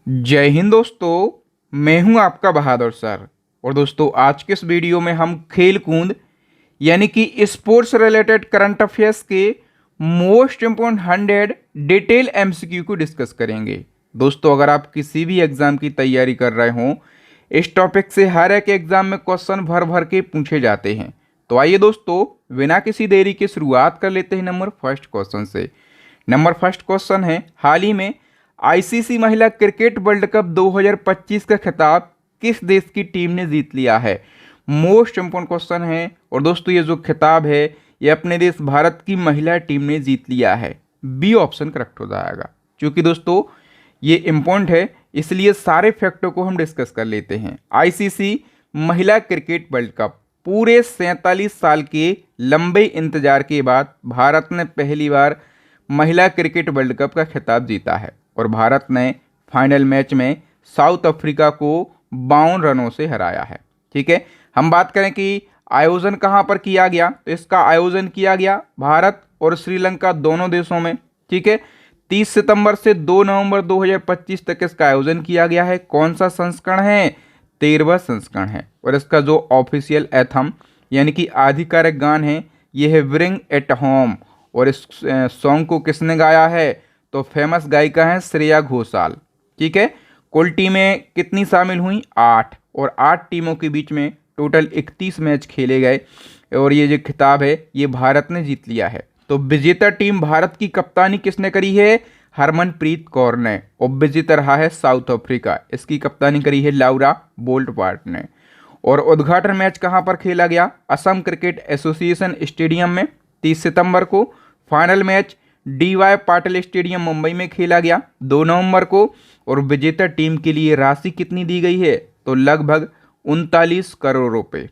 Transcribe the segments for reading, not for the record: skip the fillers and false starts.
जय हिंद दोस्तों, मैं हूं आपका बहादुर सर। और दोस्तों, आज के इस वीडियो में हम खेल कूद यानी कि स्पोर्ट्स रिलेटेड करंट अफेयर्स के मोस्ट इम्पोर्टेंट 100 डिटेल एमसीक्यू को डिस्कस करेंगे। दोस्तों, अगर आप किसी भी एग्जाम की तैयारी कर रहे हों, इस टॉपिक से हर एक एग्जाम में क्वेश्चन भर भर के पूछे जाते हैं। तो आइए दोस्तों, बिना किसी देरी के शुरुआत कर लेते हैं नंबर फर्स्ट क्वेश्चन से। नंबर फर्स्ट क्वेश्चन है, हाल ही में आईसीसी महिला क्रिकेट वर्ल्ड कप 2025 का खिताब किस देश की टीम ने जीत लिया है? मोस्ट इंपोर्टेंट क्वेश्चन है। और दोस्तों, ये जो खिताब है ये अपने देश भारत की महिला टीम ने जीत लिया है। बी ऑप्शन करेक्ट हो जाएगा। क्योंकि दोस्तों ये इम्पोर्टेंट है, इसलिए सारे फैक्टों को हम डिस्कस कर लेते हैं। आईसीसी महिला क्रिकेट वर्ल्ड कप पूरे 47 साल के लंबे इंतजार के बाद भारत ने पहली बार महिला क्रिकेट वर्ल्ड कप का खिताब जीता है। और भारत ने फाइनल मैच में साउथ अफ्रीका को 52 रनों से हराया है। ठीक है, हम बात करें कि आयोजन कहां पर किया गया, तो इसका आयोजन किया गया भारत और श्रीलंका दोनों देशों में। ठीक है, 30 सितंबर से 2 नवंबर 2025 तक इसका आयोजन किया गया है। कौन सा संस्करण है? 13वां संस्करण है। और इसका जो ऑफिशियल एथम यानी कि आधिकारिक गान है यह है ब्रिंग एट होम। और इस सॉन्ग को किसने गाया है? तो फेमस गायिका हैं श्रेया घोषाल। ठीक है, कुल टीमें कितनी शामिल हुई? 8। और 8 टीमों के बीच में टोटल 31 मैच खेले गए। और ये जो खिताब है ये भारत ने जीत लिया है। तो विजेता टीम भारत की कप्तानी किसने करी है? हरमनप्रीत कौर ने। और विजेता रहा है साउथ अफ्रीका, इसकी कप्तानी करी है लाउरा बोल्टपार्ट ने। और उद्घाटन मैच कहां पर खेला गया? असम क्रिकेट एसोसिएशन स्टेडियम में 30 सितंबर को। Final match DY Patil stadium Mumbai में खेला गया 2 नवंबर को। और विजेता टीम के लिए राशि कितनी दी गई है? तो लगभग 39 करोड़ रुपए।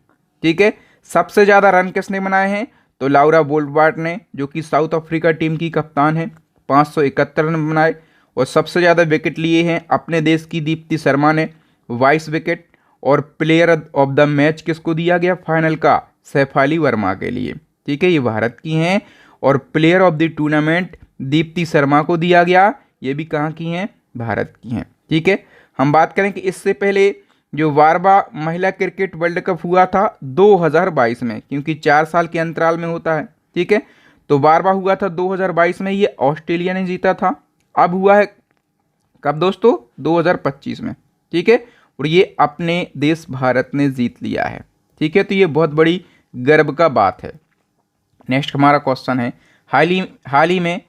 ठीक है, सबसे ज़्यादा रन किसने बनाए हैं? तो लाउरा बोल्टबार्ट ने, जो कि साउथ अफ्रीका टीम की कप्तान है, 571 रन बनाए। और सबसे ज़्यादा विकेट लिए हैं अपने देश की दीप्ति शर्मा ने, 22 विकेट। और प्लेयर ऑफ द मैच किसको दिया गया फाइनल का? सैफाली वर्मा के लिए। ठीक है, ये भारत की हैं। और player of the tournament Deepti Sharma को दिया गया, ये भी कहाँ की हैं? भारत की हैं। ठीक है, हम बात करें कि इससे पहले जो 12वां महिला क्रिकेट वर्ल्ड कप हुआ था 2022 में, क्योंकि 4 साल के अंतराल में होता है। ठीक है, तो 12वां हुआ था 2022 में, ये ऑस्ट्रेलिया ने जीता था। अब हुआ है कब दोस्तों? 2025 में। ठीक है, और ये अपने देश भारत ने जीत लिया है। ठीक है, तो ये बहुत बड़ी गर्व का बात है। नेक्स्ट हमारा क्वेश्चन है, हाल ही में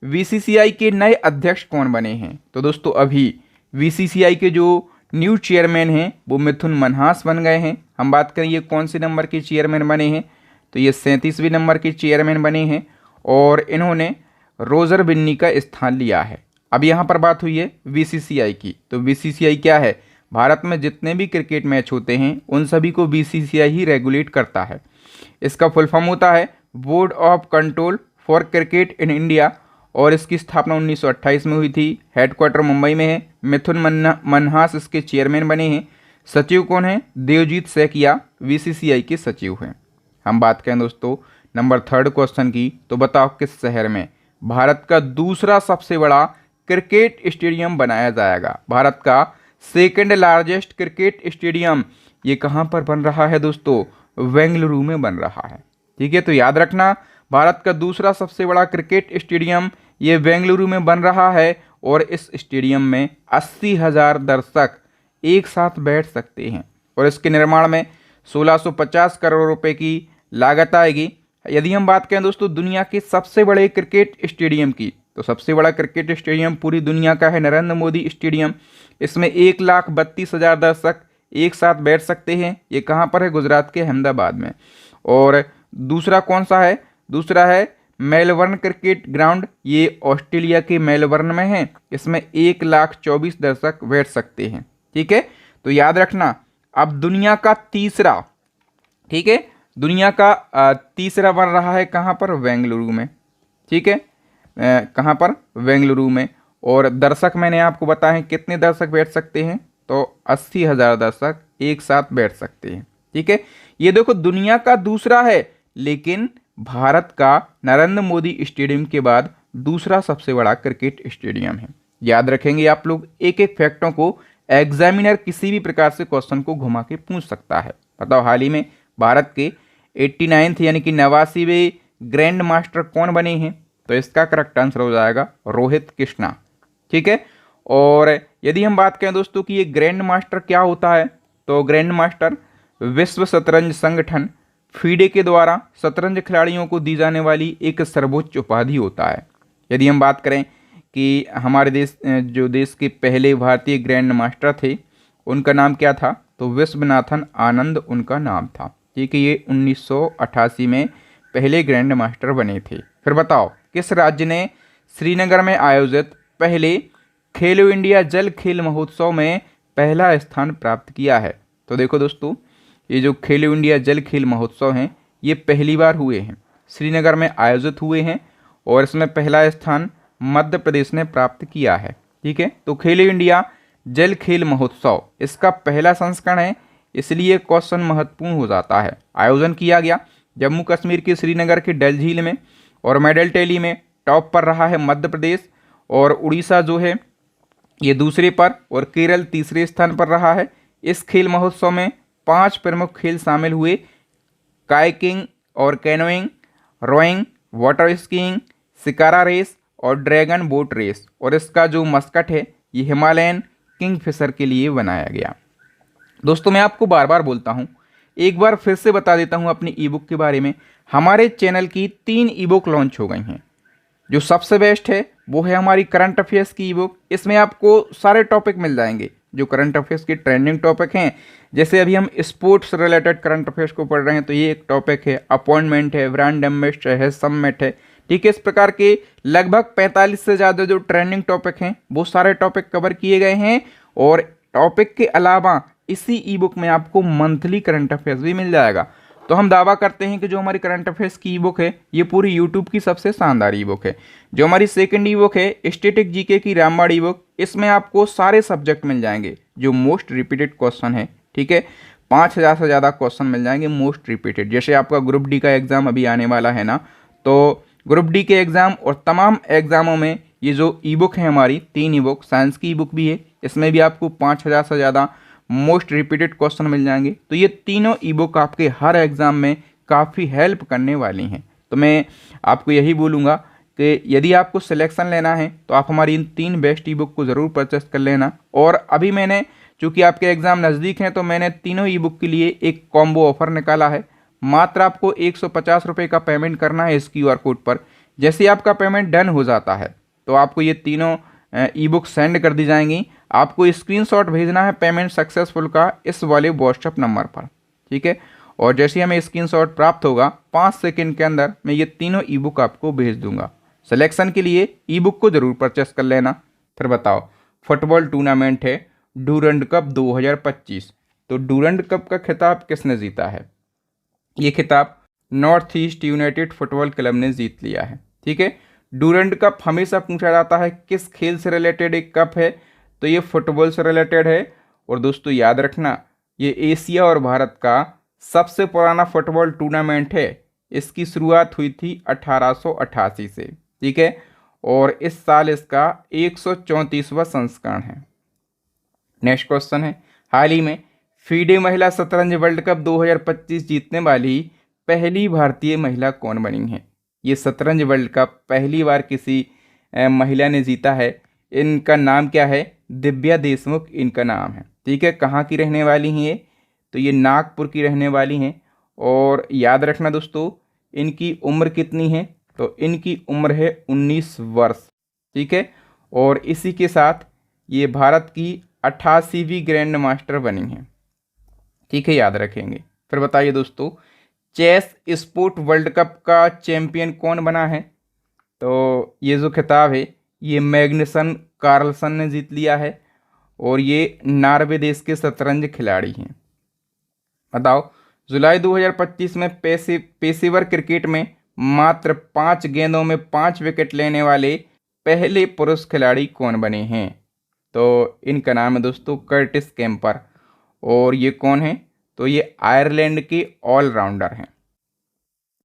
बीसीसीआई के नए अध्यक्ष कौन बने हैं? तो दोस्तों, अभी बीसीसीआई के जो न्यू चेयरमैन हैं वो मिथुन मन्हास बन गए हैं। हम बात करें ये कौन से नंबर के चेयरमैन बने हैं? तो ये 37वें नंबर के चेयरमैन बने हैं। और इन्होंने रोजर बिन्नी का स्थान लिया है। अब यहाँ पर बात हुई है बीसीसीआई की। तो बीसीसीआई क्या है? भारत में जितने भी क्रिकेट मैच होते हैं उन सभी को बीसीसीआई ही रेगुलेट करता है। इसका फुल फॉर्म होता है board of control for cricket in India. और इसकी स्थापना 1928 में हुई थी। हेडक्वार्टर मुंबई में है। मिथुन मन्हास इसके चेयरमैन बने हैं। सचिव कौन है? देवजीत सैकिया बीसीसीआई के सचिव हैं। हम बात करें दोस्तों नंबर थर्ड क्वेश्चन की, तो बताओ किस शहर में भारत का दूसरा सबसे बड़ा क्रिकेट स्टेडियम बनाया जाएगा? भारत का सेकेंड लार्जेस्ट क्रिकेट स्टेडियम ये कहाँ पर बन रहा है दोस्तों? बेंगलुरु में बन रहा है। ठीक है, तो याद रखना, भारत का दूसरा सबसे बड़ा क्रिकेट स्टेडियम ये बेंगलुरु में बन रहा है। और इस स्टेडियम में 80,000 दर्शक एक साथ बैठ सकते हैं। और इसके निर्माण में 1650 करोड़ रुपए की लागत आएगी। यदि हम बात करें दोस्तों दुनिया के सबसे बड़े क्रिकेट स्टेडियम की, तो सबसे बड़ा क्रिकेट स्टेडियम पूरी दुनिया का है नरेंद्र मोदी स्टेडियम। इसमें 1,32,000 दर्शक एक साथ बैठ सकते हैं। ये कहाँ पर है? गुजरात के अहमदाबाद में। और दूसरा कौन सा है? दूसरा है मेलबर्न क्रिकेट ग्राउंड, ये ऑस्ट्रेलिया के मेलबर्न में है। इसमें 1,24,000 दर्शक बैठ सकते हैं। ठीक है, तो याद रखना, अब दुनिया का तीसरा, ठीक है, दुनिया का तीसरा बन रहा है कहाँ पर? बेंगलुरु में। ठीक है, कहाँ पर? बेंगलुरु में। और दर्शक मैंने आपको बताया है कितने दर्शक बैठ सकते हैं? तो 80,000 दर्शक एक साथ बैठ सकते हैं। ठीक है, ये देखो दुनिया का दूसरा है, लेकिन भारत का नरेंद्र मोदी स्टेडियम के बाद दूसरा सबसे बड़ा क्रिकेट स्टेडियम है। याद रखेंगे आप लोग, एक एक फैक्टों को एग्जामिनर किसी भी प्रकार से क्वेश्चन को घुमा के पूछ सकता है। बताओ हाल ही में भारत के 89th यानी कि 89वें ग्रैंड मास्टर कौन बने हैं? तो इसका करेक्ट आंसर हो जाएगा रोहित कृष्णा। ठीक है। और यदि हम बात करें दोस्तों कि ये ग्रैंड मास्टर क्या होता है, तो ग्रैंड मास्टर विश्व शतरंज संगठन फीडे के द्वारा शतरंज खिलाड़ियों को दी जाने वाली एक सर्वोच्च उपाधि होता है। यदि हम बात करें कि हमारे देश जो देश के पहले भारतीय ग्रैंड मास्टर थे उनका नाम क्या था, तो विश्वनाथन आनंद उनका नाम था। ठीक है, ये 1988 में पहले ग्रैंड मास्टर बने थे। फिर बताओ किस राज्य ने श्रीनगर में आयोजित पहले खेलो इंडिया जल खेल महोत्सव में पहला स्थान प्राप्त किया है? तो देखो दोस्तों, ये जो खेलो इंडिया जल खेल महोत्सव हैं ये पहली बार हुए हैं, श्रीनगर में आयोजित हुए हैं और इसमें पहला स्थान मध्य प्रदेश ने प्राप्त किया है। ठीक है, तो खेलो इंडिया जल खेल महोत्सव इसका पहला संस्करण है, इसलिए क्वेश्चन महत्वपूर्ण हो जाता है। आयोजन किया गया जम्मू कश्मीर के श्रीनगर के डल झील में और मेडल टैली में टॉप पर रहा है मध्य प्रदेश और उड़ीसा जो है ये दूसरे पर और केरल तीसरे स्थान पर रहा है। इस खेल महोत्सव में 5 प्रमुख खेल शामिल हुए, कायाकिंग और canoeing, rowing, water skiing, shikara race और ड्रैगन बोट रेस। और इसका जो मस्कट है ये हिमालयन किंगफिशर के लिए बनाया गया। दोस्तों मैं आपको बार बार बोलता हूँ, एक बार फिर से बता देता हूँ अपनी ई बुक के बारे में। हमारे चैनल की 3 ई बुक लॉन्च हो गई हैं। जो सबसे बेस्ट है वो है हमारी करंट अफेयर्स की ई बुक। इसमें आपको सारे टॉपिक मिल जाएंगे जो करंट अफेयर्स के ट्रेंडिंग टॉपिक हैं। जैसे अभी हम स्पोर्ट्स रिलेटेड करंट अफेयर्स को पढ़ रहे हैं तो ये एक टॉपिक है, अपॉइंटमेंट है, ब्रांड एम्बेसडर है, समिट है। ठीक है, इस प्रकार के लगभग 45 से ज़्यादा जो ट्रेंडिंग टॉपिक हैं वो सारे टॉपिक कवर किए गए हैं। और टॉपिक के अलावा इसी ई बुक में आपको मंथली करंट अफेयर्स भी मिल जाएगा। तो हम दावा करते हैं कि जो हमारी करंट अफेयर्स की ई बुक है ये पूरी यूट्यूब की सबसे शानदार ई बुक है। जो हमारी सेकंड ई बुक है स्टैटिक जीके की रामबाण ई बुक, इसमें आपको सारे सब्जेक्ट मिल जाएंगे जो मोस्ट रिपीटेड क्वेश्चन है। ठीक है, 5000 से ज़्यादा क्वेश्चन मिल जाएंगे मोस्ट रिपीटेड। जैसे आपका ग्रुप डी का एग्जाम अभी आने वाला है ना, तो ग्रुप डी के एग्जाम और तमाम एग्जामों में ये जो ई बुक है हमारी 3 ई बुक, साइंस की ई बुक भी है, इसमें भी आपको 5000 से ज़्यादा मोस्ट रिपीटेड क्वेश्चन मिल जाएंगे। तो ये तीनों ई बुक आपके हर एग्ज़ाम में काफ़ी हेल्प करने वाली हैं। तो मैं आपको यही बोलूँगा कि यदि आपको सिलेक्शन लेना है तो आप हमारी इन 3 बेस्ट ई बुक को ज़रूर परचेस कर लेना। और अभी मैंने, चूँकि आपके एग्ज़ाम नज़दीक हैं, तो मैंने तीनों ई बुक के लिए एक कॉम्बो ऑफर निकाला है। मात्र आपको 150 रुपये का पेमेंट करना है इस QR कोड पर। जैसे आपका पेमेंट डन हो जाता है तो आपको ये तीनों ई बुक सेंड कर दी जाएंगी। आपको स्क्रीनशॉट भेजना है पेमेंट सक्सेसफुल का इस वाले व्हाट्सएप नंबर पर। ठीक है, और जैसे हमें स्क्रीनशॉट प्राप्त होगा 5 सेकंड के अंदर मैं ये तीनों ई बुक आपको भेज दूंगा। सिलेक्शन के लिए ई बुक को ज़रूर परचेस कर लेना। फिर बताओ, फुटबॉल टूर्नामेंट है डूरंड कप 2025, तो डूरंड कप का खिताब किसने जीता है? ये खिताब north east United football club ने जीत लिया है। ठीक है, डूरंड कप हमेशा पूछा जाता है किस खेल से रिलेटेड एक कप है, तो ये फुटबॉल से रिलेटेड है। और दोस्तों याद रखना, ये एशिया और भारत का सबसे पुराना फुटबॉल टूर्नामेंट है। इसकी शुरुआत हुई थी 1888 से। ठीक है, और इस साल इसका 134वां संस्करण है। नेक्स्ट क्वेश्चन है, हाल ही में फीडे महिला शतरंज वर्ल्ड कप 2025 जीतने वाली पहली भारतीय महिला कौन बनी है? ये शतरंज वर्ल्ड कप पहली बार किसी महिला ने जीता है। इनका नाम क्या है? दिव्या देशमुख इनका नाम है। ठीक है, कहाँ की रहने वाली हैं ये? तो ये नागपुर की रहने वाली हैं। और याद रखना दोस्तों, इनकी उम्र कितनी है? तो इनकी उम्र है 19 वर्ष। ठीक है, और इसी के साथ ये भारत की 88वीं ग्रैंड मास्टर बनी हैं। ठीक है, याद रखेंगे। फिर बताइए दोस्तों, चेस स्पोर्ट वर्ल्ड कप का चैंपियन कौन बना है? तो ये जो खिताब है ये मैग्नसन कार्लसन ने जीत लिया है और ये नॉर्वे देश के शतरंज खिलाड़ी हैं। बताओ, जुलाई 2025 में पेशेवर क्रिकेट में मात्र 5 गेंदों में 5 विकेट लेने वाले पहले पुरुष खिलाड़ी कौन बने हैं? तो इनका नाम है दोस्तों कर्टिस केम्पर। और ये कौन है? तो ये आयरलैंड के ऑलराउंडर हैं।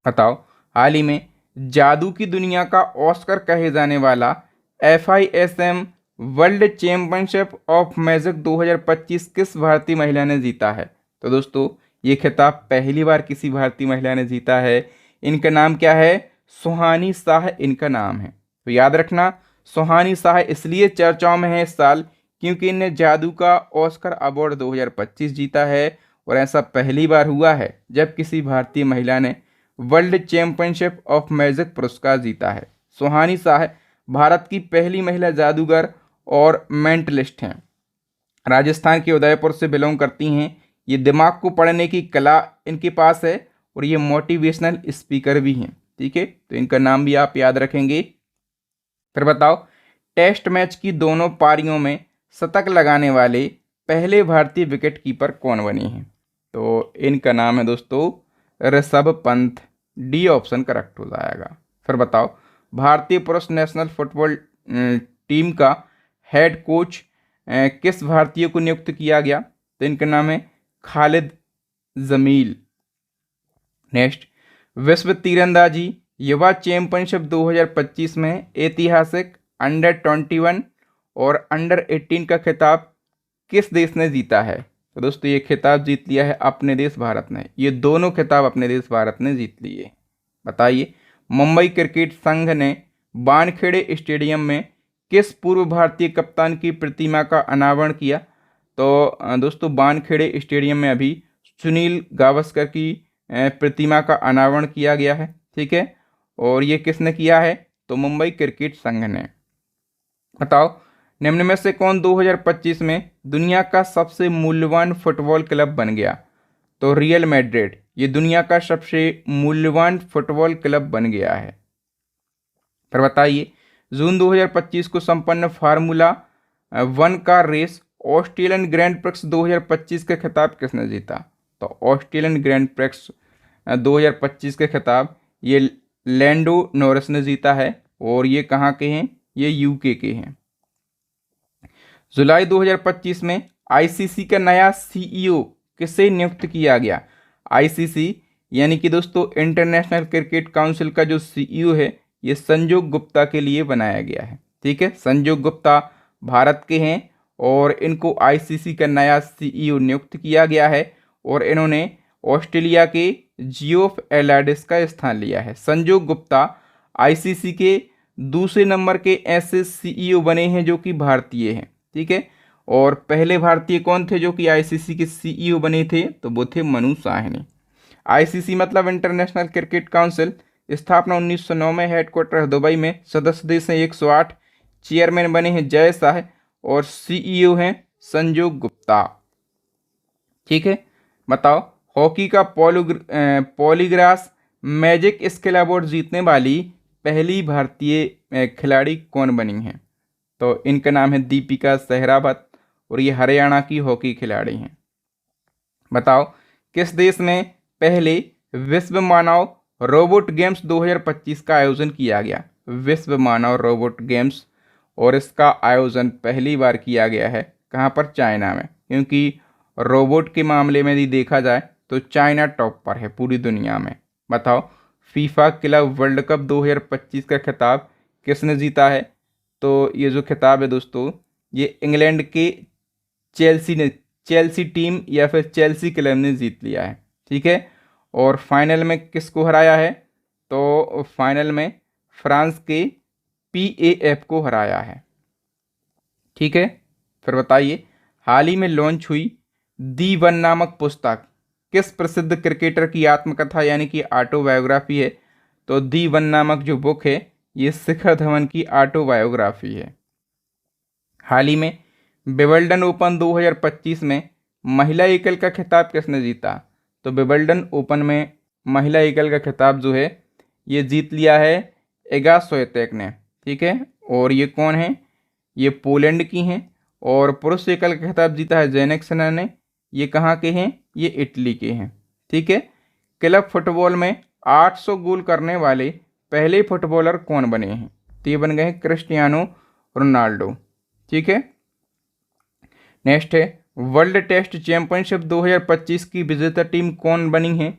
बताओ, हाल ही में जादू की दुनिया का ऑस्कर कहे जाने वाला FISM world championship of magic 2025 किस भारतीय महिला ने जीता है? तो दोस्तों ये खिताब पहली बार किसी भारतीय महिला ने जीता है। इनका नाम क्या है? सुहानी शाह इनका नाम है। तो याद रखना, सुहानी शाह इसलिए चर्चाओं में है इस साल क्योंकि इनने जादू का ऑस्कर अवार्ड 2025 जीता है और ऐसा पहली बार हुआ है जब किसी भारतीय महिला ने वर्ल्ड चैंपियनशिप ऑफ मैजिक पुरस्कार जीता है। सुहानी शाह भारत की पहली महिला जादूगर और मेंटलिस्ट हैं। राजस्थान के उदयपुर से बिलोंग करती हैं। ये दिमाग को पढ़ने की कला इनके पास है और ये मोटिवेशनल स्पीकर भी हैं। ठीक है, तो इनका नाम भी आप याद रखेंगे। फिर बताओ, टेस्ट मैच की दोनों पारियों में शतक लगाने वाले पहले भारतीय विकेट कीपर कौन बने हैं? तो इनका नाम है दोस्तों Rishabh Pant. D option correct हो जाएगा। फिर बताओ, भारतीय पुरुष नेशनल फुटबॉल टीम का हेड कोच किस भारतीय को नियुक्त किया गया? तो इनका नाम है खालिद जमील। नेक्स्ट, विश्व तीरंदाजी युवा चैंपियनशिप 2025 में ऐतिहासिक अंडर 21 और अंडर 18 का खिताब किस देश ने जीता है? तो दोस्तों ये खिताब जीत लिया है अपने देश भारत ने। ये दोनों खिताब अपने देश भारत ने जीत लिए। बताइए, मुंबई क्रिकेट संघ ने वानखेड़े स्टेडियम में किस पूर्व भारतीय कप्तान की प्रतिमा का अनावरण किया? तो दोस्तों वानखेड़े स्टेडियम में अभी सुनील गावस्कर की प्रतिमा का अनावरण किया गया है। ठीक है, और ये किसने किया है? तो मुंबई क्रिकेट संघ ने। बताओ, निम्न में से कौन 2025 में दुनिया का सबसे मूल्यवान फुटबॉल क्लब बन गया? तो रियल मैड्रिड ये दुनिया का सबसे मूल्यवान फुटबॉल क्लब बन गया है। फिर बताइए, जून 2025 को संपन्न फार्मूला 1 का रेस ऑस्ट्रेलियन ग्रैंड प्रिक्स 2025 का खिताब किसने जीता? तो ऑस्ट्रेलियन ग्रैंड प्रिक्स 2025 के खिताब ये लैंडो नॉरिस ने जीता है और ये कहाँ के हैं? ये यूके के हैं। जुलाई 2025 में आईसीसी का नया सीईओ किसे नियुक्त किया गया? आईसीसी यानी कि दोस्तों इंटरनेशनल क्रिकेट काउंसिल का जो सीईओ है ये संजोग गुप्ता के लिए बनाया गया है। ठीक है, संजोग गुप्ता भारत के हैं और इनको आईसीसी का नया सीईओ नियुक्त किया गया है और इन्होंने ऑस्ट्रेलिया के जियोफ एलाडिस का स्थान लिया है। संजोग गुप्ता आईसीसी के दूसरे नंबर के ऐसे सीईओ बने हैं जो कि भारतीय हैं। ठीक है, और पहले भारतीय कौन थे जो कि आईसीसी के सीईओ बने थे? तो वो थे मनु साहनी। आईसीसी मतलब इंटरनेशनल क्रिकेट काउंसिल, स्थापना 1909 में, हेडक्वार्टर है दुबई में, सदस्य देश हैं 108, चेयरमैन बने हैं जय शाह और सीईओ हैं संजोग गुप्ता। ठीक है, बताओ, हॉकी का पॉलीग्रास मैजिक स्किल अवार्ड जीतने वाली पहली भारतीय खिलाड़ी कौन बनी है? तो इनका नाम है दीपिका सहरावत और ये हरियाणा की हॉकी खिलाड़ी हैं। बताओ, किस देश में पहले विश्व मानव रोबोट गेम्स 2025 का आयोजन किया गया? विश्व मानव रोबोट गेम्स, और इसका आयोजन पहली बार किया गया है कहाँ पर? चाइना में, क्योंकि रोबोट के मामले में यदि देखा जाए तो चाइना टॉप पर है पूरी दुनिया में। बताओ, फीफा क्लब वर्ल्ड कप 2025 का खिताब किसने जीता है? तो ये जो खिताब है दोस्तों ये इंग्लैंड के चेल्सी टीम या फिर चेल्सी क्लब ने जीत लिया है। ठीक है, और फाइनल में किसको हराया है? तो फाइनल में फ्रांस के PAF को हराया है। ठीक है, फिर बताइए, हाल ही में लॉन्च हुई दी वन नामक पुस्तक किस प्रसिद्ध क्रिकेटर की आत्मकथा यानी कि ऑटोबायोग्राफी है? तो दी वन नामक जो बुक है ये शिखर धवन की ऑटोबायोग्राफी है। हाल ही में विंबलडन ओपन 2025 में महिला एकल का खिताब किसने जीता? तो विंबलडन ओपन में महिला एकल का खिताब जो है ये जीत लिया है इगा स्विएटेक ने। ठीक है, और ये कौन है? ये पोलैंड की हैं। और पुरुष एकल का खिताब जीता है जेनिक सिन्हा ने। ये कहाँ के हैं? ये इटली के हैं। ठीक है, क्लब फुटबॉल में 800 गोल करने वाले पहले फुटबॉलर कौन बने हैं? तो ये बन गए हैं क्रिस्टियानो रोनाल्डो। ठीक है, नेक्स्ट है वर्ल्ड टेस्ट चैंपियनशिप 2025 की विजेता टीम कौन बनी है?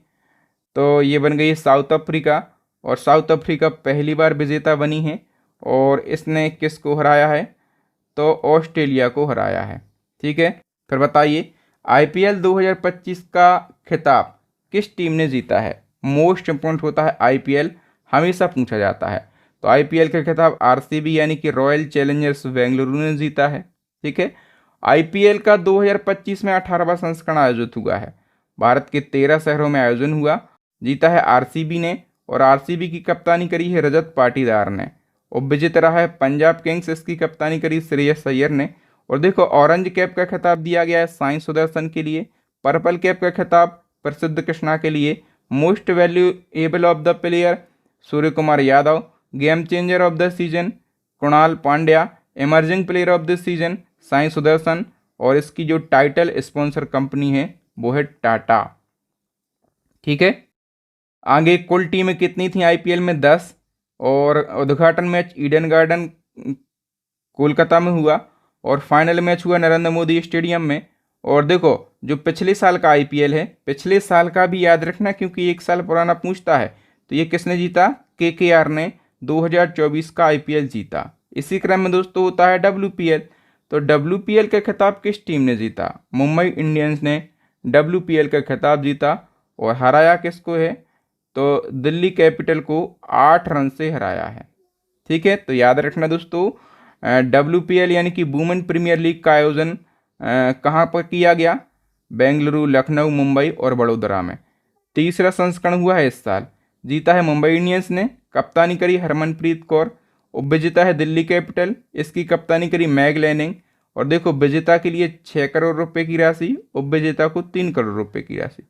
तो ये बन गई है साउथ अफ्रीका, और साउथ अफ्रीका पहली बार विजेता बनी है। और इसने किसको हराया है? तो ऑस्ट्रेलिया को हराया है। ठीक है, फिर बताइए आईपीएल 2025 का खिताब किस टीम ने जीता है। मोस्ट इम्पोर्टेंट होता है आईपीएल, हमेशा पूछा जाता है। तो आईपीएल का खिताब आरसीबी यानी कि रॉयल चैलेंजर्स बेंगलुरु ने जीता है। ठीक है, आईपीएल का 2025 में 18वां संस्करण आयोजित हुआ है। भारत के 13 शहरों में आयोजन हुआ। जीता है आरसीबी ने और आरसीबी की कप्तानी करी है रजत पाटीदार ने। उपविजेता रहा है पंजाब किंग्स, इसकी कप्तानी करी श्रेयस अय्यर ने। और देखो ऑरेंज कैप का खिताब दिया गया है साई सुदर्शन के लिए। पर्पल कैप का खिताब प्रसिद्ध कृष्णा के लिए। Most valuable of the player Surya Kumar Yadav. Game changer of the season Kunal Pandya. Emerging player of the season Sai Sudarshan. और इसकी जो टाइटल स्पॉन्सर कंपनी है वो है टाटा। ठीक है, आगे कुल टीमें कितनी थी आईपीएल में 10। और उद्घाटन मैच ईडन गार्डन कोलकाता में हुआ और फाइनल मैच हुआ नरेंद्र मोदी स्टेडियम में। और देखो जो पिछले साल का आईपीएल है, पिछले साल का भी याद रखना क्योंकि एक साल पुराना पूछता है। तो ये किसने जीता, केकेआर ने 2024 का आईपीएल जीता। इसी क्रम में दोस्तों होता है डब्ल्यूपीएल। तो डब्ल्यूपीएल का खिताब किस टीम ने जीता, मुंबई इंडियंस ने डब्ल्यूपीएल का खिताब जीता। और हराया किसको है, तो दिल्ली कैपिटल को 8 रन से हराया है। ठीक है, तो याद रखना दोस्तों डब्ल्यूपीएल यानी कि वुमेन प्रीमियर लीग का आयोजन कहाँ पर किया गया, बेंगलुरु, लखनऊ, मुंबई और वडोदरा में। तीसरा संस्करण हुआ है इस साल। जीता है मुंबई इंडियंस ने, कप्तानी करी हरमनप्रीत कौर। उपविजेता है दिल्ली कैपिटल, इसकी कप्तानी करी मैग लैनिंग। और देखो विजेता के लिए 6 करोड़ रुपए की राशि, उपविजेता को 3 करोड़ रुपए की राशि।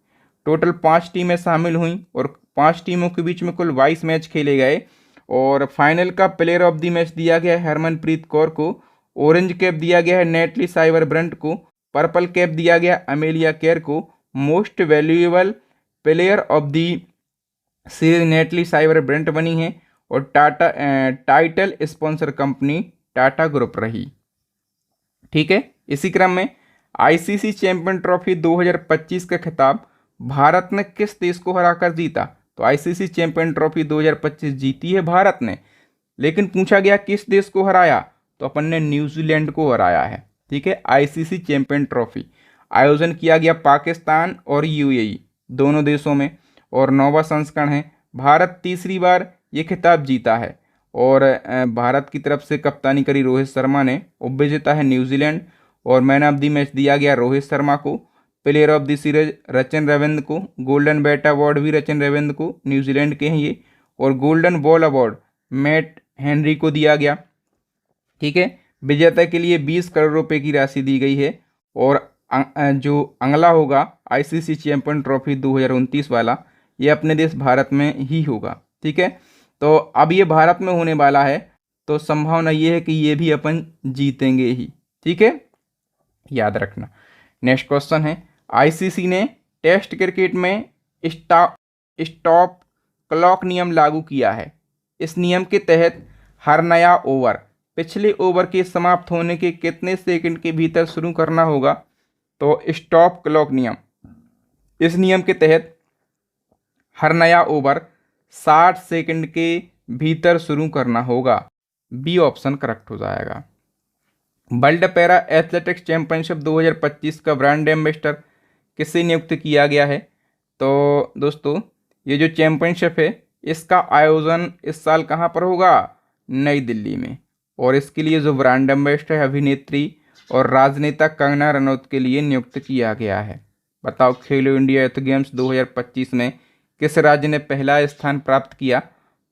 टोटल 5 टीमें शामिल हुई और 5 टीमों के बीच में कुल 22 मैच खेले गए। और फाइनल का प्लेयर ऑफ द मैच दिया गया है हरमनप्रीत कौर को। ऑरेंज कैप दिया गया है नेटली साइबर ब्रंट को। पर्पल कैप दिया गया अमेलिया केयर को। Most valuable player of the series neatly Sciver Brunt बनी है। और title sponsor company Tata group रही। ठीक है, इसी क्रम में आईसीसी चैंपियन ट्रॉफी 2025 का खिताब भारत ने किस देश को हराकर जीता। तो आईसीसी चैंपियन ट्रॉफी 2025 जीती है भारत ने, लेकिन पूछा गया किस देश को हराया, तो अपन ने न्यूजीलैंड को हराया है। ठीक है, आईसीसी चैंपियन ट्रॉफी आयोजन किया गया पाकिस्तान और यूएई दोनों देशों में और 9वां संस्करण है। भारत तीसरी बार ये खिताब जीता है और भारत की तरफ से कप्तानी करी रोहित शर्मा ने। उपविजेता है न्यूजीलैंड और मैन ऑफ द मैच दिया गया रोहित शर्मा को। Player of the series Rachin Ravindra को। गोल्डन बैट अवार्ड भी रचिन रविंद्र को, न्यूजीलैंड के हैं ये। और golden ball award Matt Henry को दिया गया। ठीक है, विजेता के लिए 20 करोड़ रुपए की राशि दी गई है। और जो अगला होगा आईसीसी चैंपियन ट्रॉफी 2029 वाला, ये अपने देश भारत में ही होगा। ठीक है, तो अब ये भारत में होने वाला है तो संभावना ये है कि ये भी अपन जीतेंगे ही। ठीक है, याद रखना। नेक्स्ट क्वेश्चन है, आईसीसी ने टेस्ट क्रिकेट में स्टॉप क्लॉक नियम लागू किया है। इस नियम के तहत हर नया ओवर पिछले ओवर के समाप्त होने के कितने सेकंड के भीतर शुरू करना होगा। तो स्टॉप क्लॉक नियम, इस नियम के तहत हर नया ओवर 60 सेकंड के भीतर शुरू करना होगा। बी ऑप्शन करेक्ट हो जाएगा। वर्ल्ड पैरा एथलेटिक्स चैंपियनशिप 2025 का ब्रांड एम्बेसडर किसे नियुक्त किया गया है। तो दोस्तों ये जो चैंपियनशिप है इसका आयोजन इस साल कहाँ पर होगा, नई दिल्ली में। और इसके लिए जो ब्रांड एम्बेसडर है अभिनेत्री और राजनेता कंगना रनौत के लिए नियुक्त किया गया है। बताओ खेलो इंडिया यूथ गेम्स 2025 में किस राज्य ने पहला स्थान प्राप्त किया।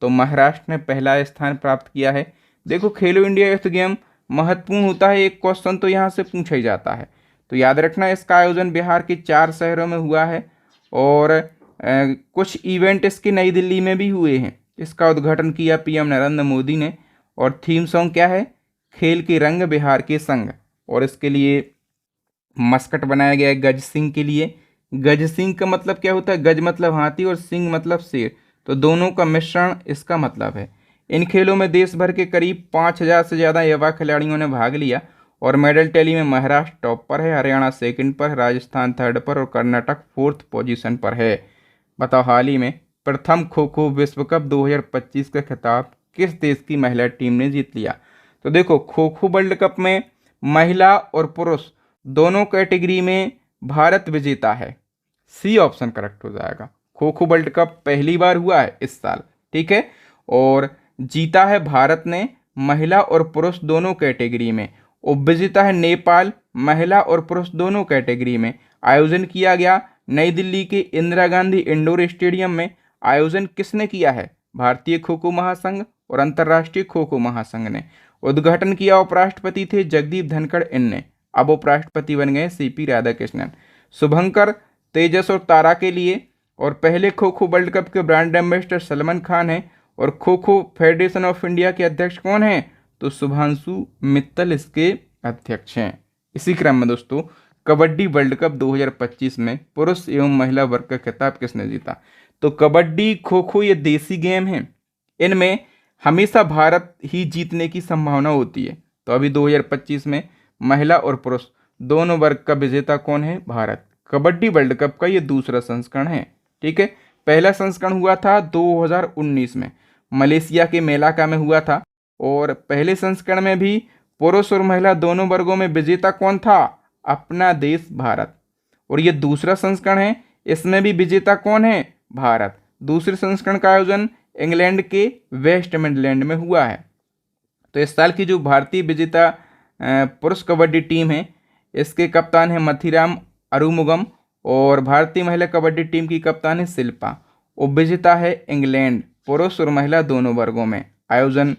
तो महाराष्ट्र ने पहला स्थान प्राप्त किया है। देखो खेलो इंडिया यूथ गेम महत्वपूर्ण होता है, एक क्वेश्चन तो यहाँ से पूछा ही जाता है। तो याद रखना इसका आयोजन बिहार के 4 शहरों में हुआ है और कुछ इवेंट इसके नई दिल्ली में भी हुए हैं। इसका उद्घाटन किया पीएम नरेंद्र मोदी ने। और थीम सॉन्ग क्या है, खेल के रंग बिहार के संग। और इसके लिए मस्कट बनाया गया है गज सिंह के लिए। गज सिंह का मतलब क्या होता है, गज मतलब हाथी और सिंह मतलब शेर, तो दोनों का मिश्रण इसका मतलब है। इन खेलों में देश भर के करीब 5000 से ज़्यादा युवा खिलाड़ियों ने भाग लिया और मेडल टैली में महाराष्ट्र टॉप पर है, हरियाणा सेकंड पर, राजस्थान थर्ड पर और कर्नाटक 4th पोजीशन पर है। बताओ हाल ही में प्रथम खो खो विश्व कप 2025 का खिताब किस देश की महिला टीम ने जीत लिया। तो देखो खो खो वर्ल्ड कप में महिला और पुरुष दोनों कैटेगरी में भारत विजेता है। सी ऑप्शन करेक्ट हो जाएगा। खो खो वर्ल्ड कप पहली बार हुआ है इस साल, ठीक है, और जीता है भारत ने महिला और पुरुष दोनों कैटेगरी में। उपविजेता है नेपाल, महिला और पुरुष दोनों कैटेगरी में। आयोजन किया गया नई दिल्ली के इंदिरा गांधी इंडोर स्टेडियम में। आयोजन किसने किया है? भारतीय खो खो महासंघ और अंतर्राष्ट्रीय खो खो महासंघ ने। उद्घाटन किया उपराष्ट्रपति थे जगदीप धनखड़ इनने, अब उपराष्ट्रपति बन गए सीपी राधाकृष्णन। शुभंकर, तेजस और तारा के लिए। और पहले खो खो वर्ल्ड कप के ब्रांड एम्बेसडर सलमान खान हैं। और kho kho federation of India के अध्यक्ष कौन हैं? तो शुभांशु मित्तल इसके अध्यक्ष हैं। इसी क्रम में दोस्तों कबड्डी वर्ल्ड कप 2025 में पुरुष एवं महिला वर्ग का खिताब किसने जीता? तो कबड्डी खो खो ये देसी गेम है, इनमें हमेशा भारत ही जीतने की संभावना होती है। तो अभी 2025 में महिला और पुरुष दोनों वर्ग का विजेता कौन है? भारत। कबड्डी वर्ल्ड कप का ये दूसरा संस्करण है, ठीक है। पहला संस्करण हुआ था 2019 में, मलेशिया के मेलाका में हुआ था। और पहले संस्करण में भी पुरुष और महिला दोनों वर्गों में विजेता कौन था? अपना देश भारत। और ये दूसरा संस्करण है, इसमें भी विजेता कौन है? भारत। दूसरे संस्करण का आयोजन इंग्लैंड के वेस्ट मिडलैंड में हुआ है। तो इस साल की जो भारतीय विजेता पुरुष कबड्डी टीम है, इसके कप्तान है मथिराम अरुमुगम और भारतीय महिला कबड्डी टीम की कप्तान है शिल्पा। उपविजेता है इंग्लैंड, पुरुष और महिला दोनों वर्गों में। आयोजन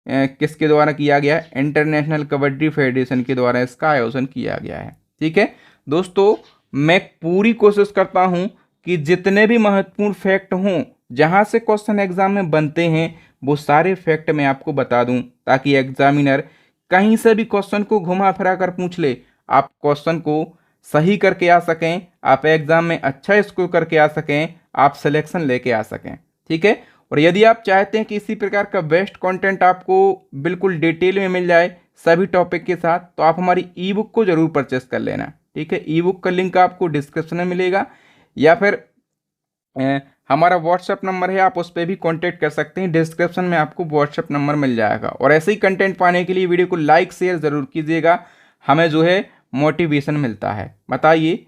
किसके द्वारा किया गया है? इंटरनेशनल कबड्डी फेडरेशन के द्वारा इसका आयोजन किया गया है, ठीक है। दोस्तों मैं पूरी कोशिश करता हूं कि जितने भी महत्वपूर्ण फैक्ट हों, जहां से क्वेश्चन एग्जाम में बनते हैं, वो सारे फैक्ट मैं आपको बता दूं, ताकि एग्जामिनर कहीं से भी क्वेश्चन को घुमा फिरा कर पूछ ले, आप क्वेश्चन को सही करके आ सकें, आप एग्जाम में अच्छा स्कोर करके आ सकें, आप सिलेक्शन लेके आ सकें, ठीक है। और यदि आप चाहते हैं कि इसी प्रकार का बेस्ट कंटेंट आपको बिल्कुल डिटेल में मिल जाए सभी टॉपिक के साथ, तो आप हमारी ई बुक को जरूर परचेस कर लेना, ठीक है। ई बुक का लिंक आपको डिस्क्रिप्शन में मिलेगा, या फिर हमारा व्हाट्सएप नंबर है, आप उस पर भी कांटेक्ट कर सकते हैं। डिस्क्रिप्शन में आपको व्हाट्सएप नंबर मिल जाएगा। और ऐसे ही कंटेंट पाने के लिए वीडियो को लाइक शेयर ज़रूर कीजिएगा, हमें जो है मोटिवेशन मिलता है। बताइए,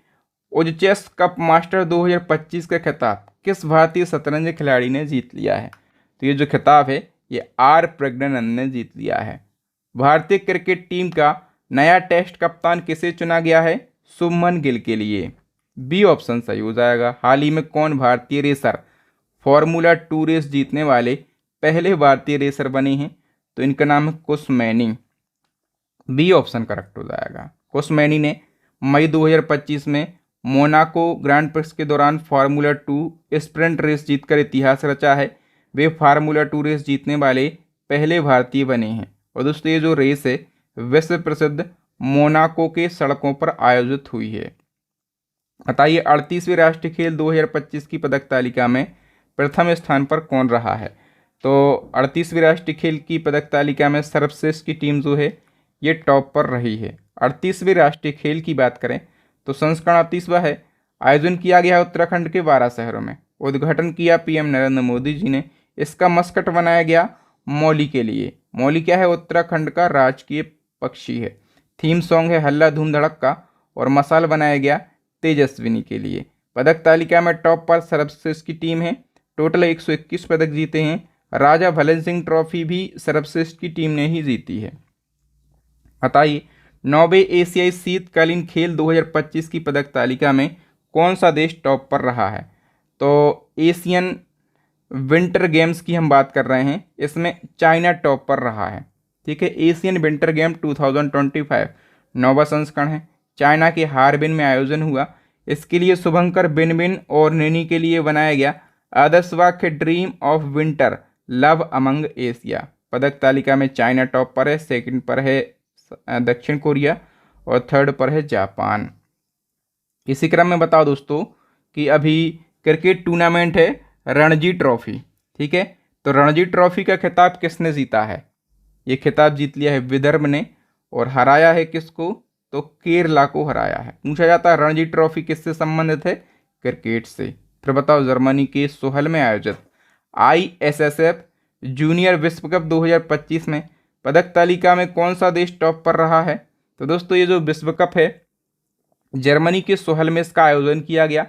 चेस कप मास्टर 2025 का खिताब किस भारतीय शतरंज खिलाड़ी ने जीत लिया है? तो ये जो खिताब है ये आर प्रज्ञानंद ने जीत लिया है। भारतीय क्रिकेट टीम का नया टेस्ट कप्तान किसे चुना गया है? शुभमन गिल के लिए। बी ऑप्शन सही हो जाएगा। हाल ही में कौन भारतीय रेसर फॉर्मूला 2 रेस जीतने वाले पहले भारतीय रेसर बने हैं? तो इनका नाम है कुश मैनी। बी ऑप्शन करेक्ट हो जाएगा। कुश मैनी ने मई 2025 में मोनाको ग्रैंड प्रिक्स के दौरान फार्मूला 2 स्प्रिंट रेस जीतकर इतिहास रचा है। वे फार्मूला 2 रेस जीतने वाले पहले भारतीय बने हैं। और दोस्तों ये जो रेस है विश्व प्रसिद्ध मोनाको के सड़कों पर आयोजित हुई है। बताइए 38वें राष्ट्रीय खेल 2025 की पदक तालिका में प्रथम स्थान पर कौन रहा है? तो 38वें राष्ट्रीय खेल की पदक तालिका में सर्वश्रेष्ठ की टीम जो है ये टॉप पर रही है। 38वें राष्ट्रीय खेल की बात करें तो संस्करण 38वां है। आयोजन किया गया है उत्तराखंड के 12 शहरों में। उद्घाटन किया पीएम नरेंद्र मोदी जी ने। इसका मस्कट बनाया गया मौली के लिए। मौली क्या है? उत्तराखंड का राजकीय पक्षी है। थीम सॉन्ग है हल्ला धूम धड़क का। और मसाल बनाया गया तेजस्विनी के लिए। पदक तालिका में टॉप पर सर्वश्रेष्ठ की टीम है। टोटल 121 पदक जीते हैं। राजा भलन सिंह ट्रॉफी भी सर्वश्रेष्ठ की टीम ने ही जीती है। बताइए 9वें एशियाई शीतकालीन खेल 2025 की पदक तालिका में कौन सा देश टॉप पर रहा है? तो एशियन विंटर गेम्स की हम बात कर रहे हैं, इसमें चाइना टॉप पर रहा है, ठीक है। एशियन विंटर गेम 2025 9वां संस्करण है। चाइना के हार्बिन में आयोजन हुआ। इसके लिए शुभंकर बिनबिन और नैनी के लिए बनाया गया आदर्श वाक्य dream of winter love among Asia. पदक तालिका में चाइना टॉप पर है, सेकंड पर है दक्षिण कोरिया और थर्ड पर है जापान। इसी क्रम में बताओ दोस्तों कि अभी क्रिकेट टूर्नामेंट है रणजी ट्रॉफी, ठीक है। तो रणजी ट्रॉफी का खिताब किसने जीता है? ये खिताब जीत लिया है विदर्भ ने। और हराया है किसको? तो केरला को हराया है। पूछा जाता है रणजी ट्रॉफी किससे संबंधित है? क्रिकेट से। फिर बताओ जर्मनी के सोहल में आयोजित ISSF जूनियर विश्व कप 2025 में पदक तालिका में कौन सा देश टॉप पर रहा है? तो दोस्तों ये जो विश्व कप है जर्मनी के सोहेल में इसका आयोजन किया गया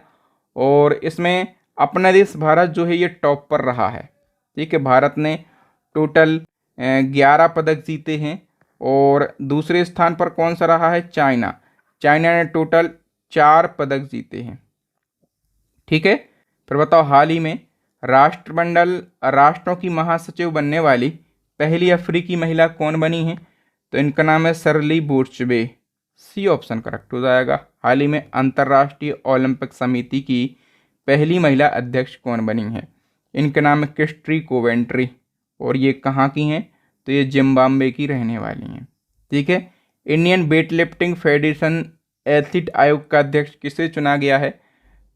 और इसमें अपना देश भारत जो है ये टॉप पर रहा है। ठीक है, भारत ने टोटल 11 पदक जीते हैं और दूसरे स्थान पर कौन सा रहा है? चाइना। चाइना ने टोटल 4 पदक जीते हैं। ठीक है, फिर बताओ हाल ही में राष्ट्रमंडल राष्ट्रों की महासचिव बनने वाली पहली अफ्रीकी महिला कौन बनी है? तो इनका नाम है शर्ली बॉर्चबे। सी ऑप्शन करेक्ट हो जाएगा। हाल ही में अंतर्राष्ट्रीय ओलंपिक समिति की पहली महिला अध्यक्ष कौन बनी है? इनका नाम है क्रिस्टी कोवेंट्री और ये कहाँ की हैं? तो ये जिम्बाब्वे की रहने वाली हैं। ठीक है, Indian weight lifting federation athlete आयोग का अध्यक्ष किसे चुना गया है?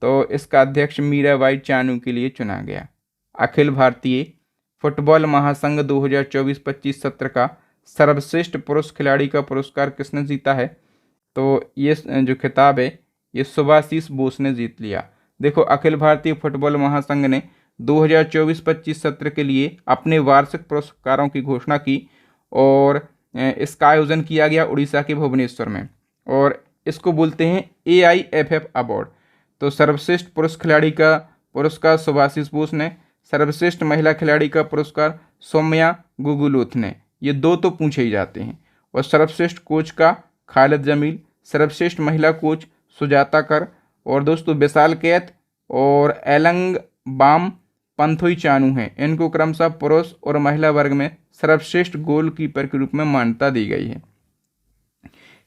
तो इसका अध्यक्ष मीराबाई चानू के लिए चुना गया। अखिल भारतीय फुटबॉल महासंघ 2024-25 सत्र का सर्वश्रेष्ठ पुरुष खिलाड़ी का पुरस्कार किसने जीता है? तो ये जो खिताब है ये सुभाशीष बोस ने जीत लिया। देखो, अखिल भारतीय फुटबॉल महासंघ ने 2024-25 सत्र के लिए अपने वार्षिक पुरस्कारों की घोषणा की और इसका आयोजन किया गया उड़ीसा के भुवनेश्वर में और इसको बोलते हैं AIFF अवार्ड। तो सर्वश्रेष्ठ पुरुष खिलाड़ी का पुरस्कार सुभाशीष बोस ने, सर्वश्रेष्ठ महिला खिलाड़ी का पुरस्कार सौम्या गुगुलोथ ने। ये 2 तो पूछे ही जाते हैं। और सर्वश्रेष्ठ कोच का खालिद जमील, सर्वश्रेष्ठ महिला कोच सुजाता कर और दोस्तों विशाल कैथ और एलंग बाम पंथोई चानू हैं। इनको क्रमशः पुरुष और महिला वर्ग में सर्वश्रेष्ठ गोलकीपर के रूप में मान्यता दी गई है।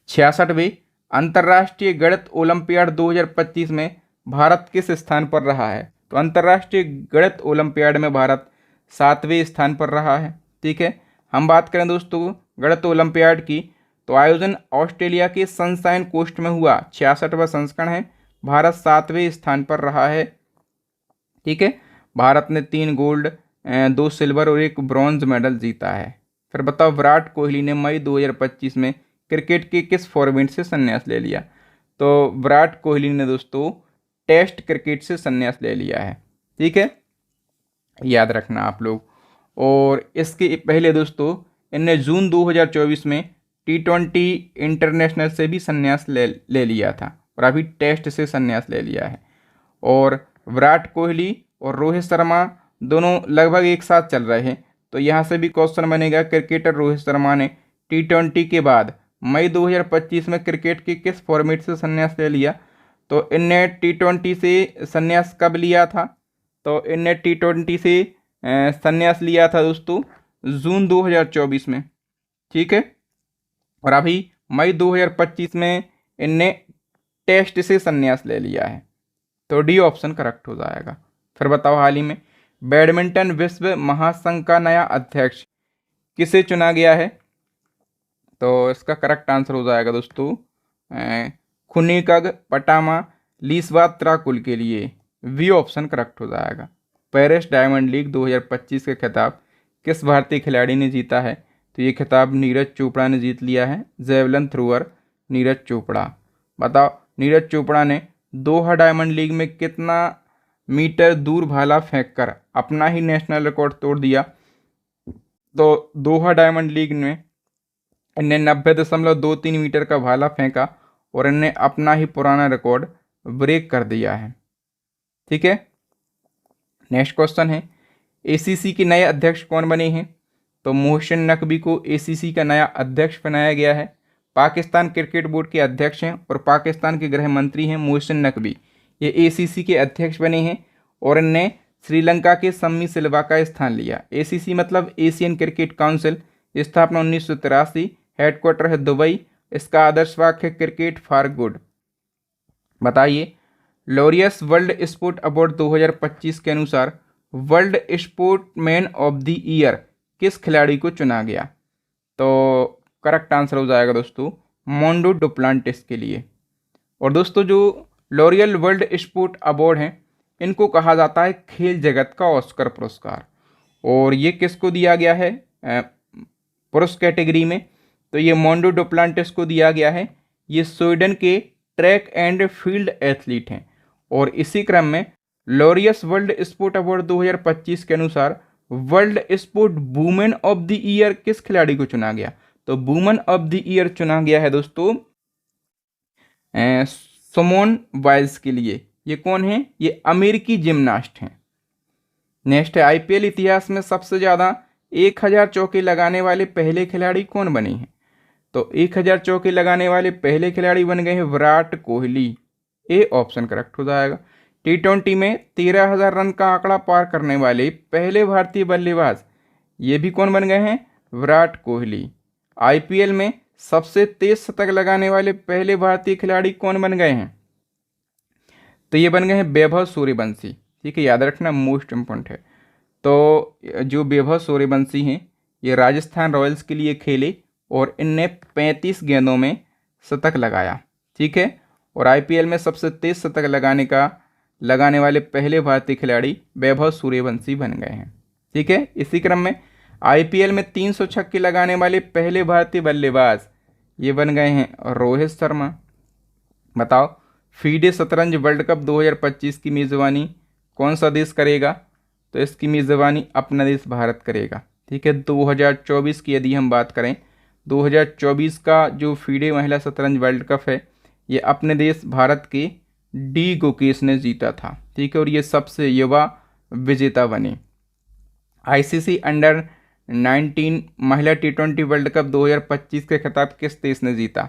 66वें अंतर्राष्ट्रीय गणित ओलंपियाड 2025 में भारत किस स्थान पर रहा है? तो अंतर्राष्ट्रीय गणित ओलंपियाड में भारत 7वें स्थान पर रहा है। ठीक है, हम बात करें दोस्तों गणित ओलंपियाड की तो आयोजन ऑस्ट्रेलिया के सनशाइन कोस्ट में हुआ। 66वां संस्करण है। भारत 7वें स्थान पर रहा है। ठीक है, भारत ने 3 गोल्ड 2 सिल्वर और 1 ब्रॉन्ज मेडल जीता है। फिर बताओ विराट कोहली ने मई 2025 में क्रिकेट के किस फॉर्मेट से संन्यास ले लिया? तो विराट कोहली ने दोस्तों टेस्ट क्रिकेट से संन्यास ले लिया है। ठीक है, याद रखना आप लोग। और इसके पहले दोस्तों इनने जून 2024 में T20 इंटरनेशनल से भी संन्यास ले लिया था और अभी टेस्ट से संन्यास ले लिया है। और विराट कोहली और रोहित शर्मा दोनों लगभग एक साथ चल रहे हैं। तो यहाँ से भी क्वेश्चन बनेगा, क्रिकेटर रोहित शर्मा ने T20 के बाद मई 2025 में क्रिकेट के किस फॉर्मेट से संन्यास ले लिया? तो इनने T20 से संन्यास कब लिया था? तो इनने T20 से संन्यास लिया था दोस्तों जून 2024 में। ठीक है, और अभी मई 2025 में इनने टेस्ट से संन्यास ले लिया है। तो डी ऑप्शन करेक्ट हो जाएगा। फिर बताओ हाल ही में बैडमिंटन विश्व महासंघ का नया अध्यक्ष किसे चुना गया है? तो इसका करेक्ट आंसर हो जाएगा दोस्तों खुनिकग पटामा लीसवात्राकुल के लिए। वी ऑप्शन करेक्ट हो जाएगा। पेरिस डायमंड लीग 2025 का खिताब किस भारतीय खिलाड़ी ने जीता है? तो ये खिताब नीरज चोपड़ा ने जीत लिया है। Javelin thrower Neeraj Chopra. बताओ नीरज चोपड़ा ने दोहा डायमंड लीग में कितना मीटर दूर भाला फेंककर अपना ही नेशनल रिकॉर्ड तोड़ दिया? तो दोहा डायमंड लीग में इनने 90.23 मीटर का भाला फेंका और इनने अपना ही पुराना रिकॉर्ड ब्रेक कर दिया है। ठीक है, नेक्स्ट क्वेश्चन है ACC के नए अध्यक्ष कौन बने हैं? तो मोहसिन नकवी को ACC का नया अध्यक्ष बनाया गया है। पाकिस्तान क्रिकेट बोर्ड के अध्यक्ष हैं और पाकिस्तान के गृह मंत्री हैं मोहसिन नकवी। ये ACC के अध्यक्ष बने हैं और इनने श्रीलंका के सम्मी सिल्वा का स्थान लिया। ACC मतलब एशियन क्रिकेट काउंसिल। स्थापना 1983। हेडक्वार्टर है दुबई। इसका आदर्श वाक्य है क्रिकेट फॉर गुड। बताइए लॉरियस वर्ल्ड स्पोर्ट अवार्ड 2025 के अनुसार world sportsman of the year किस खिलाड़ी को चुना गया? तो करेक्ट आंसर हो जाएगा दोस्तों मोंडो डुप्लांटिस के लिए। और दोस्तों जो लॉरियल वर्ल्ड स्पोर्ट अवार्ड हैं इनको कहा जाता है खेल जगत का ऑस्कर पुरस्कार। और ये किसको दिया गया है पुरुष कैटेगरी में? तो ये मोंडो डुप्लांटिस को दिया गया है। ये स्वीडन के ट्रैक एंड फील्ड एथलीट हैं। और इसी क्रम में लॉरियस वर्ल्ड स्पोर्ट अवार्ड 2025 के अनुसार world sport women of the year किस खिलाड़ी को चुना गया? तो वुमेन ऑफ द ईयर चुना गया है दोस्तों सिमोन बाइल्स के लिए। ये कौन है? ये अमेरिकी जिमनास्ट हैं। नेक्स्ट है, आईपीएल इतिहास में सबसे ज़्यादा 1000 चौके लगाने वाले पहले खिलाड़ी कौन बने हैं? तो 1000 चौके लगाने वाले पहले खिलाड़ी बन गए हैं Virat Kohli. A option correct हो जाएगा। T20 में 13,000 रन का आंकड़ा पार करने वाले पहले भारतीय बल्लेबाज ये भी कौन बन गए हैं? विराट कोहली। आईपीएल में सबसे तेज शतक लगाने वाले पहले भारतीय खिलाड़ी कौन बन गए हैं? तो ये बन गए हैं वैभव सूर्यवंशी। ठीक है, याद रखना, मोस्ट इम्पोर्टेंट है। तो जो वैभव सूर्यवंशी हैं ये राजस्थान रॉयल्स के लिए खेले और इनने 35 गेंदों में शतक लगाया। ठीक है, और आईपीएल में सबसे तेज शतक लगाने वाले पहले भारतीय खिलाड़ी वैभव सूर्यवंशी बन गए हैं। ठीक है, इसी क्रम में आईपीएल में 300 छक्के लगाने वाले पहले भारतीय बल्लेबाज ये बन गए हैं रोहित शर्मा। बताओ, फीडे शतरंज वर्ल्ड कप 2025 की मेज़बानी कौन सा देश करेगा? तो इसकी मेज़बानी अपना देश भारत करेगा। ठीक है, 2024 की यदि हम बात करें, 2024 का जो फीडे महिला शतरंज वर्ल्ड कप है ये अपने देश भारत के डी गुकेश ने जीता था। ठीक है, और ये सबसे युवा विजेता बने। आईसीसी अंडर 19 महिला T20 वर्ल्ड कप 2025 के खिताब किस देश ने जीता?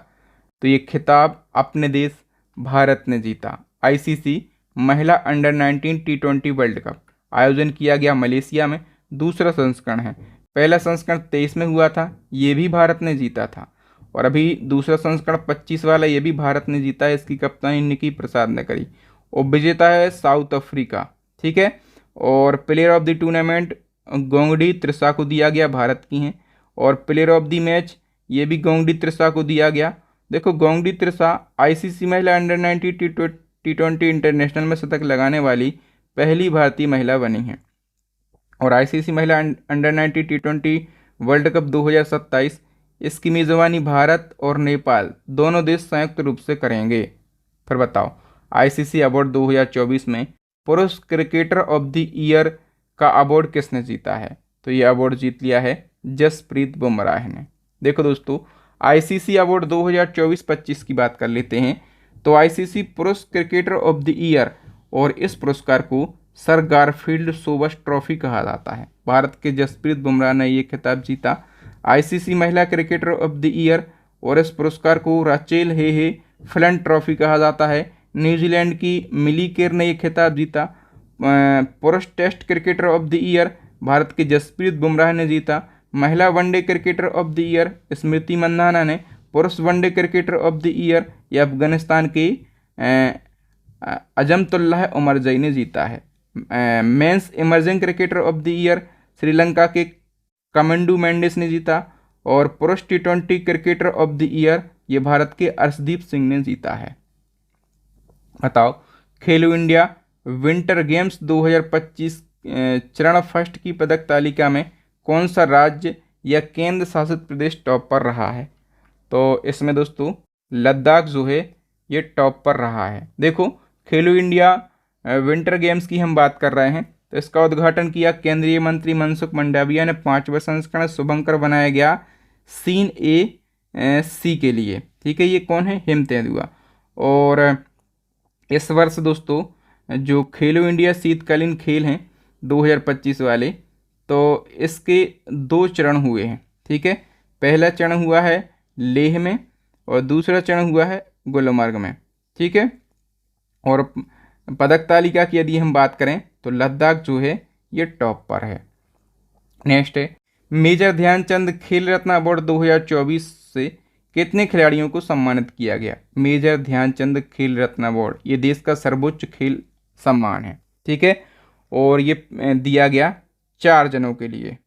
तो ये खिताब अपने देश भारत ने जीता। आईसीसी महिला अंडर 19 T20 वर्ल्ड कप आयोजन किया गया मलेशिया में। दूसरा संस्करण है, पहला संस्करण 23 में हुआ था, ये भी भारत ने जीता था। और अभी दूसरा संस्करण 25 वाला ये भी भारत ने जीता है, इसकी कप्तानी निकी प्रसाद ने करी। और विजेता है साउथ अफ्रीका। ठीक है, और player of the tournament Gongadi Trisha को दिया गया, भारत की हैं। और प्लेयर ऑफ द मैच ये भी गोंगडी त्रिशा को दिया गया। देखो, गोंगडी त्रिशा आईसीसी महिला अंडर 19 T20 इंटरनेशनल में शतक लगाने वाली पहली भारतीय महिला बनी हैं। और आईसीसी महिला अंडर 19 T20 वर्ल्ड कप 2027 इसकी मेज़बानी भारत और नेपाल दोनों देश संयुक्त रूप से करेंगे। फिर बताओ, आईसीसी अवार्ड 2024 में पुरुष क्रिकेटर ऑफ द ईयर का अवार्ड किसने जीता है? तो ये अवार्ड जीत लिया है जसप्रीत बुमराह ने। देखो दोस्तों, आईसीसी अवार्ड 2024-25 की बात कर लेते हैं। तो आईसीसी पुरुष क्रिकेटर ऑफ द ईयर, और इस पुरस्कार को सर गारफील्ड सोबर्स ट्रॉफी कहा जाता है। भारत के जसप्रीत बुमराह ने ये खिताब जीता। आईसीसी महिला क्रिकेटर ऑफ द ईयर, और इस पुरस्कार को राचेल हे फ्लन ट्रॉफी कहा जाता है। न्यूजीलैंड की मिली केर ने यह खिताब जीता। पुरुष test cricketer of the year Bharat के जसप्रीत बुमराह ने जीता। महिला one day cricketer of the year Smriti Mandhana ने। पुरुष one day cricketer of the year ये अफगानिस्तान के अजमतुल्लाह उमरजई ने जीता है। Men's emerging cricketer of the year Sri Lanka के कमेंडू मेंडिस ने जीता। और पुरुष T20 cricketer of the year ये भारत के अर्शदीप सिंह ने जीता है। बताओ, खेलो इंडिया विंटर गेम्स 2025 चरण फर्स्ट की पदक तालिका में कौन सा राज्य या केंद्र शासित प्रदेश टॉप पर रहा है? तो इसमें दोस्तों लद्दाख जो है ये टॉप पर रहा है। देखो, खेलो इंडिया विंटर गेम्स की हम बात कर रहे हैं, तो इसका उद्घाटन किया केंद्रीय मंत्री मनसुख मंडाविया ने। 5वां संस्करण शुभंकर बनाया गया सीन ए सी के लिए। ठीक है, ये कौन है? हिमतेंदुआ। और इस वर्ष दोस्तों जो खेलो इंडिया शीतकालीन खेल हैं 2025 वाले, तो इसके 2 चरण हुए हैं। ठीक है, पहला चरण हुआ है लेह में और दूसरा चरण हुआ है गुलमर्ग में। ठीक है, और पदक तालिका की यदि हम बात करें तो लद्दाख जो है ये टॉप पर है। नेक्स्ट है, मेजर ध्यानचंद खेल रत्न अवार्ड 2024 से कितने खिलाड़ियों को सम्मानित किया गया? मेजर ध्यानचंद खेल रत्न अवार्ड ये देश का सर्वोच्च खेल सम्मान है। ठीक है, और ये दिया गया 4 जनों के लिए।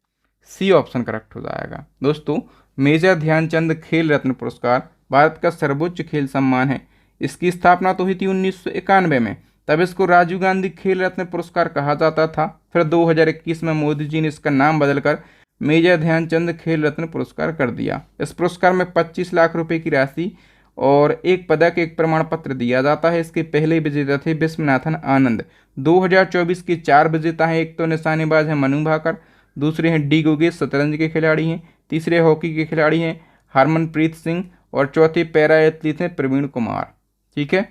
सी ऑप्शन करेक्ट हो जाएगा। दोस्तों, मेजर ध्यानचंद खेल रत्न पुरस्कार भारत का सर्वोच्च खेल सम्मान है। इसकी स्थापना तो हुई थी 1991 में, तब इसको राजीव गांधी खेल रत्न पुरस्कार कहा जाता था। फिर 2021 में मोदी जी ने इसका नाम बदलकर मेजर ध्यानचंद खेल रत्न पुरस्कार कर दिया। इस पुरस्कार में 25 लाख रुपए की राशि और एक पदक, एक प्रमाण पत्र दिया जाता है। इसके पहले विजेता थे विश्वनाथन आनंद। 2024 के 4 विजेता हैं। एक तो निशानेबाज है मनु भाकर, दूसरे हैं डी गुगेश शतरंज के खिलाड़ी हैं, तीसरे हॉकी के खिलाड़ी हैं हरमनप्रीत सिंह और चौथे पैरा एथलीट हैं प्रवीण कुमार। ठीक है,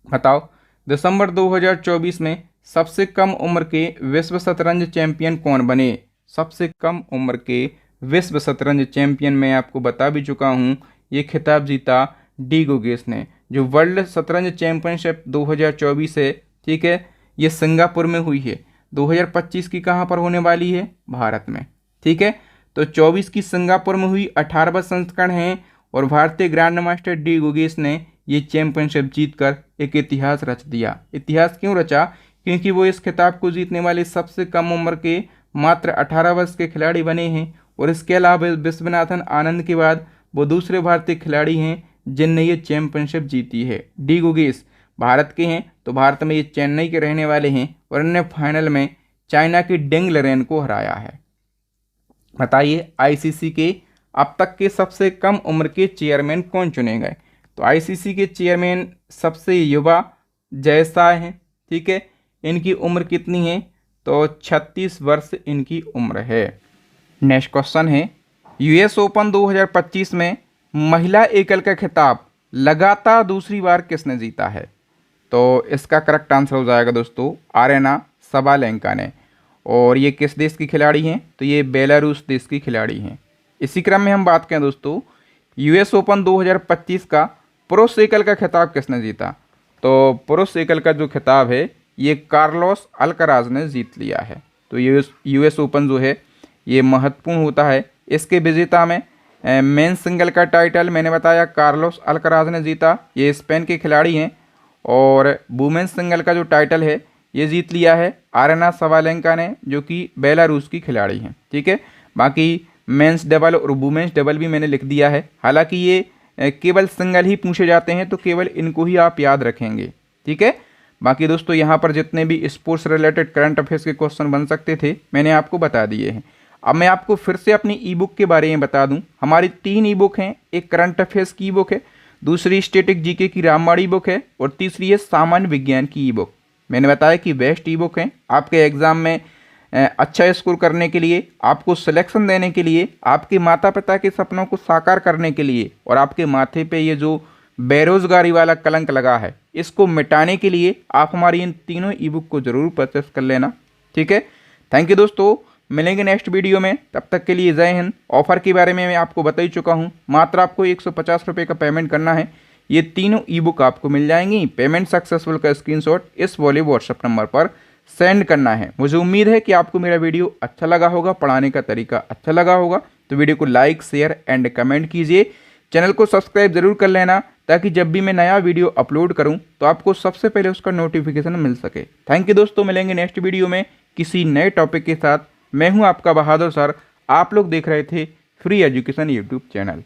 बताओ दिसंबर 2024 में सबसे कम उम्र के विश्व शतरंज चैंपियन कौन बने? सबसे कम उम्र के विश्व शतरंज चैंपियन मैं आपको बता भी चुका हूँ, ये खिताब जीता डी गुगेश ने। जो वर्ल्ड शतरंज चैंपियनशिप 2024 है, ठीक है, ये सिंगापुर में हुई है। 2025 की कहाँ पर होने वाली है? भारत में। ठीक है, तो 24 की सिंगापुर में हुई 18वां संस्करण है और भारतीय ग्रैंड मास्टर डी गुगेश ने ये चैंपियनशिप जीतकर एक इतिहास रच दिया। इतिहास क्यों रचा? क्योंकि वो इस खिताब को जीतने वाले सबसे कम उम्र के मात्र 18 वर्ष के खिलाड़ी बने हैं और इसके अलावा विश्वनाथन आनंद के बाद वो दूसरे भारतीय खिलाड़ी हैं जिनने ये चैंपियनशिप जीती है। डी गुगेश भारत के हैं, तो भारत में ये चेन्नई के रहने वाले हैं और इन्होंने फाइनल में चाइना के डेंग लरेन को हराया है। बताइए आईसीसी के अब तक के सबसे कम उम्र के चेयरमैन कौन चुने गए? तो आईसीसी के चेयरमैन सबसे युवा जय शाह हैं। ठीक है, इनकी उम्र कितनी है? तो 36 वर्ष इनकी उम्र है। नेक्स्ट क्वेश्चन है, यूएस ओपन 2025 में महिला एकल का खिताब लगातार दूसरी बार किसने जीता है? तो इसका करेक्ट आंसर हो जाएगा दोस्तों आरेना सबालेंका ने। और ये किस देश की खिलाड़ी हैं? तो ये बेलारूस देश की खिलाड़ी हैं। इसी क्रम में हम बात करें दोस्तों, यूएस ओपन 2025 का पुरुष एकल का खिताब किसने जीता? तो पुरुष एकल का जो खिताब है ये कार्लोस अल्कराज ने जीत लिया है। तो यूएस ओपन जो है ये महत्वपूर्ण होता है। इसके विजेता में मेन सिंगल का टाइटल मैंने बताया कार्लोस अल्कराज ने जीता, ये स्पेन के खिलाड़ी हैं। और वुमेन सिंगल का जो टाइटल है ये जीत लिया है आरेना सबालेंका ने, जो कि बेलारूस की खिलाड़ी हैं। ठीक है, बाकी मेंस डबल और वुमेन्स डबल भी मैंने लिख दिया है। हालांकि ये केवल सिंगल ही पूछे जाते हैं, तो केवल इनको ही आप याद रखेंगे। ठीक है, बाकी दोस्तों यहाँ पर जितने भी स्पोर्ट्स रिलेटेड करंट अफेयर्स के क्वेश्चन बन सकते थे मैंने आपको बता दिए हैं। अब मैं आपको फिर से अपनी ई बुक के बारे में बता दूं। हमारी 3 ई बुक हैं, एक करंट अफेयर्स की ई बुक है, दूसरी स्टैटिक जीके की रामबाड़ी बुक है और तीसरी है सामान्य विज्ञान की ई बुक। मैंने बताया कि बेस्ट ई बुक है आपके एग्जाम में अच्छा स्कोर करने के लिए, आपको सिलेक्शन देने के लिए, आपके माता पिता के सपनों को साकार करने के लिए और आपके माथे पे ये जो बेरोजगारी वाला कलंक लगा है इसको मिटाने के लिए आप हमारी इन तीनों ई बुक को जरूर परचेस कर लेना। ठीक है, थैंक यू दोस्तों, मिलेंगे नेक्स्ट वीडियो में। तब तक के लिए जय हिंद। ऑफर के बारे में मैं आपको बता ही चुका हूँ, मात्र आपको 150 रुपये का पेमेंट करना है, ये तीनों ई बुक आपको मिल जाएंगी। पेमेंट सक्सेसफुल का स्क्रीनशॉट इस वाले व्हाट्सएप नंबर पर सेंड करना है। मुझे उम्मीद है कि आपको मेरा वीडियो अच्छा लगा होगा, पढ़ाने का तरीका अच्छा लगा होगा। तो वीडियो को लाइक शेयर एंड कमेंट कीजिए, चैनल को सब्सक्राइब जरूर कर लेना ताकि जब भी मैं नया वीडियो अपलोड करूं तो आपको सबसे पहले उसका नोटिफिकेशन मिल सके। थैंक यू दोस्तों, मिलेंगे नेक्स्ट वीडियो में किसी नए टॉपिक के साथ। मैं हूं आपका बहादुर सर, आप लोग देख रहे थे फ्री एजुकेशन यूट्यूब चैनल।